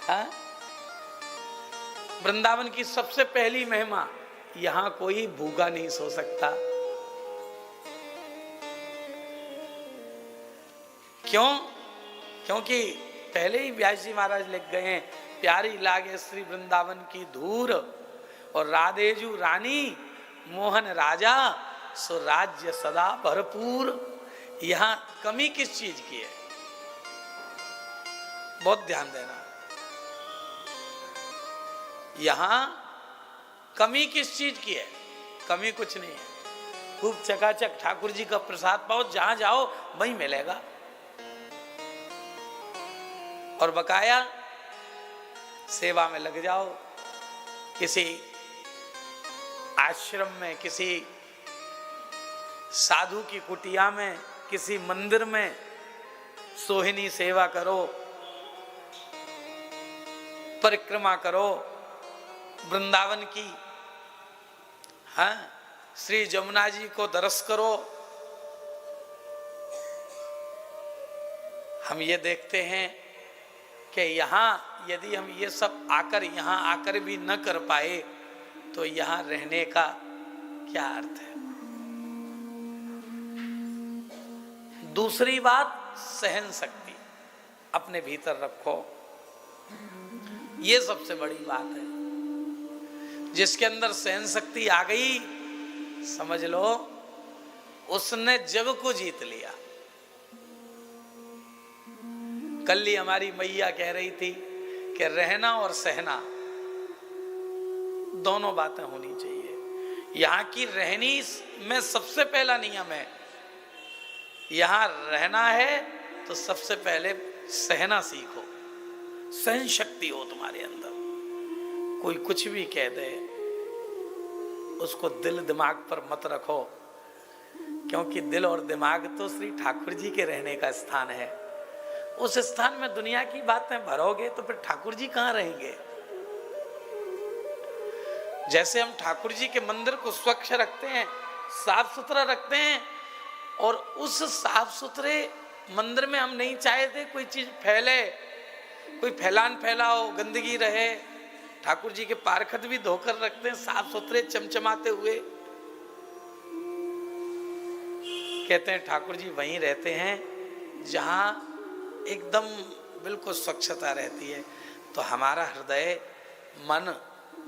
हाँ? वृंदावन की सबसे पहली महिमा, यहां कोई भूखा नहीं सो सकता। क्यों? क्योंकि पहले ही व्यास जी महाराज लिख गए हैं, प्यारी लागे श्री वृंदावन की धूर और राधेजू रानी मोहन राजा सो राज्य सदा भरपूर। यहां कमी किस चीज की है? बहुत ध्यान देना। यहां कमी किस चीज की है? कमी कुछ नहीं है। खूब चकाचक ठाकुर जी का प्रसाद पाओ, जहां जाओ वहीं मिलेगा। और बकाया सेवा में लग जाओ, किसी आश्रम में, किसी साधु की कुटिया में, किसी मंदिर में सोहिनी सेवा करो, परिक्रमा करो वृंदावन की। हाँ, श्री जमुना जी को दर्श करो। हम ये देखते हैं कि यहाँ यदि हम ये सब आकर यहाँ आकर भी न कर पाए तो यहाँ रहने का क्या अर्थ है? दूसरी बात, सहन शक्ति अपने भीतर रखो। ये सबसे बड़ी बात है। जिसके अंदर सहन शक्ति आ गई, समझ लो उसने जग को जीत लिया। कल ही हमारी मैया कह रही थी कि रहना और सहना दोनों बातें होनी चाहिए। यहाँ की रहनी में सबसे पहला नियम है, यहाँ रहना है तो सबसे पहले सहना सीखो। सहन शक्ति हो तुम्हारे अंदर। कोई कुछ भी कह दे उसको दिल दिमाग पर मत रखो, क्योंकि दिल और दिमाग तो श्री ठाकुर जी के रहने का स्थान है। उस स्थान में दुनिया की बातें भरोगे तो फिर ठाकुर जी कहाँ रहेंगे? जैसे हम ठाकुर जी के मंदिर को स्वच्छ रखते हैं, साफ सुथरा रखते हैं, और उस साफ सुथरे मंदिर में हम नहीं चाहते कोई चीज फैले, कोई फैलान फैलाओ, गंदगी रहे। ठाकुर जी के पारखत भी धोकर रखते हैं, साफ सुथरे चमचमाते हुए। कहते हैं ठाकुर जी वहीं रहते हैं जहां एकदम बिल्कुल स्वच्छता रहती है। तो हमारा हृदय मन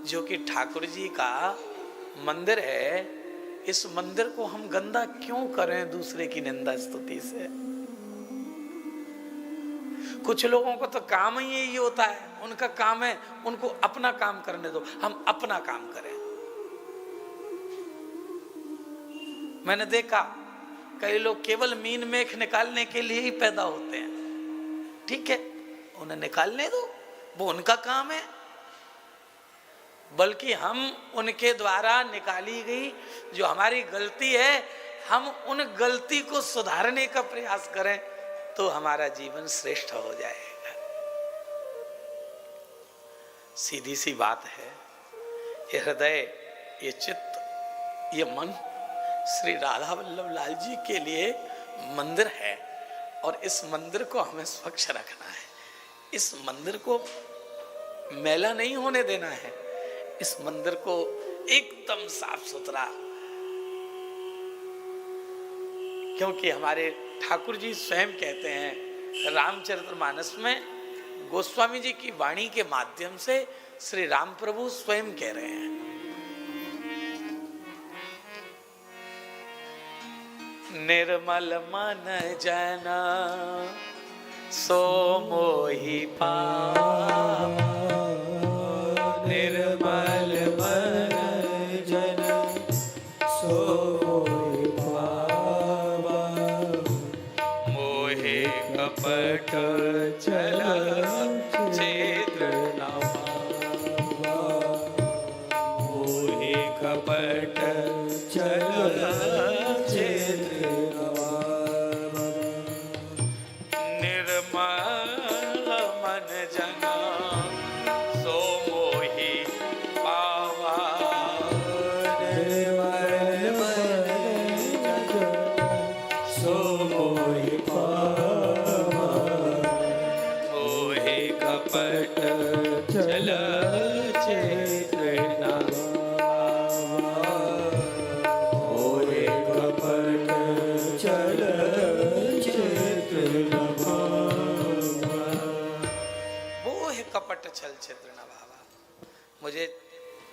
जो कि ठाकुर जी का मंदिर है, इस मंदिर को हम गंदा क्यों करें दूसरे की निंदा स्तुति से? कुछ लोगों को तो काम ही यही होता है, उनका काम है उनको अपना काम करने दो, हम अपना काम करें। मैंने देखा कई लोग केवल मीन मेख निकालने के लिए ही पैदा होते हैं। ठीक है, उन्हें निकालने दो, वो उनका काम है। बल्कि हम उनके द्वारा निकाली गई जो हमारी गलती है, हम उन गलती को सुधारने का प्रयास करें तो हमारा जीवन श्रेष्ठ हो जाएगा। सीधी सी बात है। ये हृदय, ये चित्त, ये मन श्री राधा वल्लभ लाल जी के लिए मंदिर है, और इस मंदिर को हमें स्वच्छ रखना है। इस मंदिर को मैला नहीं होने देना है। इस मंदिर को एकदम साफ सुथरा, क्योंकि हमारे ठाकुर जी स्वयं कहते हैं रामचरितमानस में, गोस्वामी जी की वाणी के माध्यम से श्री राम प्रभु स्वयं कह रहे हैं, निर्मल मन जना सो मोहि पावा, निर्मल मन जना सो मोहि पावा, मोहे कपट छल छिद्र न पावा, मोहे कपट छल कपट चल चेतना होए कपट चल चेतना वो है कपट छल छिद्र न भावा। मुझे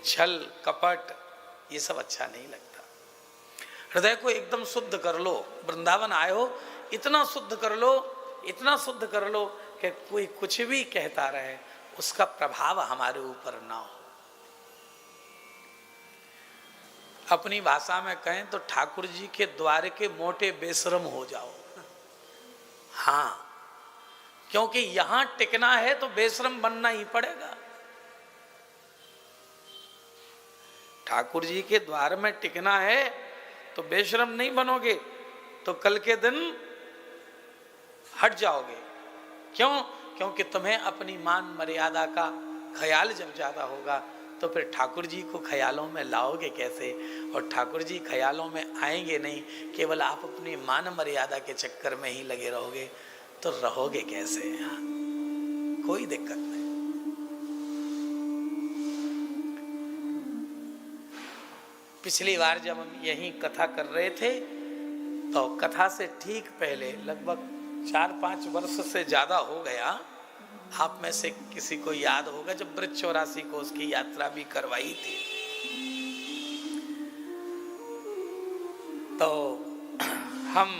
छल कपट ये सब अच्छा नहीं लगता। हृदय को एकदम शुद्ध कर लो। वृंदावन आए हो, इतना शुद्ध कर लो, इतना शुद्ध कर लो कि कोई कुछ भी कहता रहे, उसका प्रभाव हमारे ऊपर ना हो। अपनी भाषा में कहें तो ठाकुर जी के द्वार के मोटे बेशरम हो जाओ। हाँ, क्योंकि यहां टिकना है तो बेशरम बनना ही पड़ेगा। ठाकुर जी के द्वार में टिकना है तो बेशरम नहीं बनोगे तो कल के दिन हट जाओगे। क्यों? क्योंकि तुम्हें अपनी मान मर्यादा का ख्याल जब ज्यादा होगा तो फिर ठाकुर जी को ख्यालों में लाओगे कैसे? और ठाकुर जी ख्यालों में आएंगे नहीं, केवल आप अपनी मान मर्यादा के चक्कर में ही लगे रहोगे, तो रहोगे कैसे? यहाँ कोई दिक्कत नहीं। पिछली बार जब हम यही कथा कर रहे थे तो कथा से ठीक पहले लगभग 4-5 वर्ष से ज्यादा हो गया, आप में से किसी को याद होगा जब ब्रज 84 को उसकी यात्रा भी करवाई थी। तो हम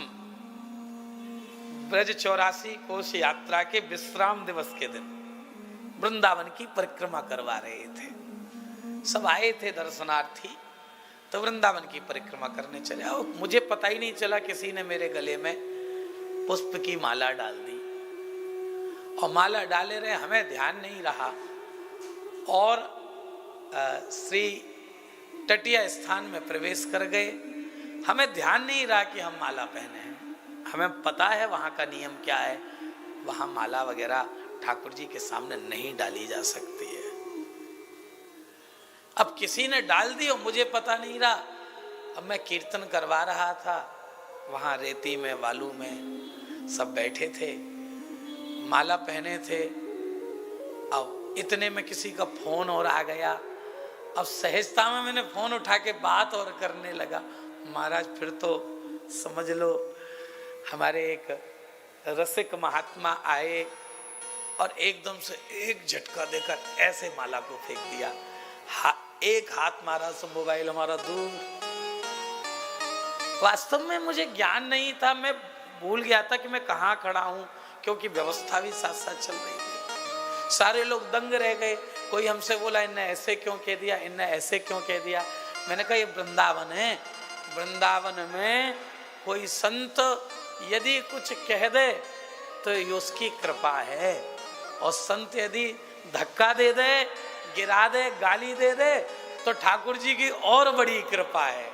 ब्रज 84 कोष यात्रा के विश्राम दिवस के दिन वृंदावन की परिक्रमा करवा रहे थे। सब आए थे दर्शनार्थी, तो वृंदावन की परिक्रमा करने चले। और मुझे पता ही नहीं चला, किसी ने मेरे गले में पुष्प की माला डाल दी और माला डाले रहे, हमें ध्यान नहीं रहा। और श्री तटीय स्थान में प्रवेश कर गए, हमें ध्यान नहीं रहा कि हम माला पहने हैं। हमें पता है वहाँ का नियम क्या है, वहाँ माला वगैरह ठाकुर जी के सामने नहीं डाली जा सकती है। अब किसी ने डाल दी और मुझे पता नहीं रहा। अब मैं कीर्तन करवा रहा था, वहाँ रेती में बालू में सब बैठे थे, माला पहने थे। अब इतने में किसी का फोन और आ गया। अब सहजता में मैंने फोन उठा के बात और करने लगा। महाराज फिर तो समझ लो हमारे एक रसिक महात्मा आए और एकदम से एक झटका देकर ऐसे माला को फेंक दिया। एक हाथ मारा तो मोबाइल हमारा दूर। वास्तव में मुझे ज्ञान नहीं था, मैं भूल गया था कि मैं कहाँ खड़ा हूँ, क्योंकि व्यवस्था भी साथ साथ चल रही थी। सारे लोग दंग रह गए। कोई हमसे बोला इनने ऐसे क्यों कह दिया, इनने ऐसे क्यों कह दिया। मैंने कहा ये वृंदावन है, वृंदावन में कोई संत यदि कुछ कह दे तो ये उसकी कृपा है, और संत यदि धक्का दे दे, गिरा दे, गाली दे दे तो ठाकुर जी की और बड़ी कृपा है,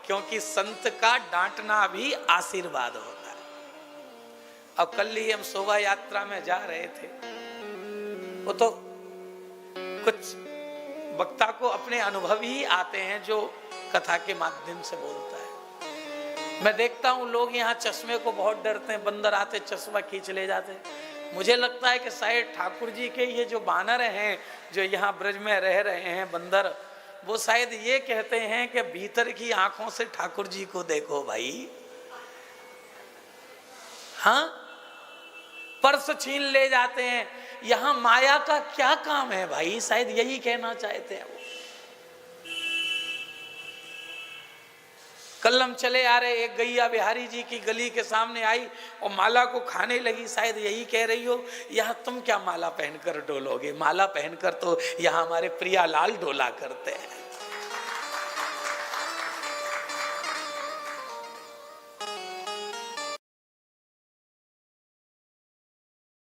क्योंकि संत का डांटना भी आशीर्वाद होता है। अब कल ही हम शोभा यात्रा में जा रहे थे, वो तो कुछ वक्ता को अपने अनुभव ही आते हैं जो कथा के माध्यम से बोलता है। मैं देखता हूँ लोग यहाँ चश्मे को बहुत डरते हैं, बंदर आते चश्मा खींच ले जाते। मुझे लगता है कि शायद ठाकुर जी के ये जो बानर हैं जो यहाँ ब्रज में रह रहे हैं बंदर, वो शायद ये कहते हैं कि भीतर की आंखों से ठाकुर जी को देखो भाई। हाँ, पर्स छीन ले जाते हैं, यहाँ माया का क्या काम है भाई, शायद यही कहना चाहते हैं वो। कल हम चले आ रहे, एक गैया बिहारी जी की गली के सामने आई और माला को खाने लगी, शायद यही कह रही हो यहाँ तुम क्या माला पहनकर डोलोगे, माला पहनकर तो यहाँ हमारे प्रियालाल डोला करते हैं।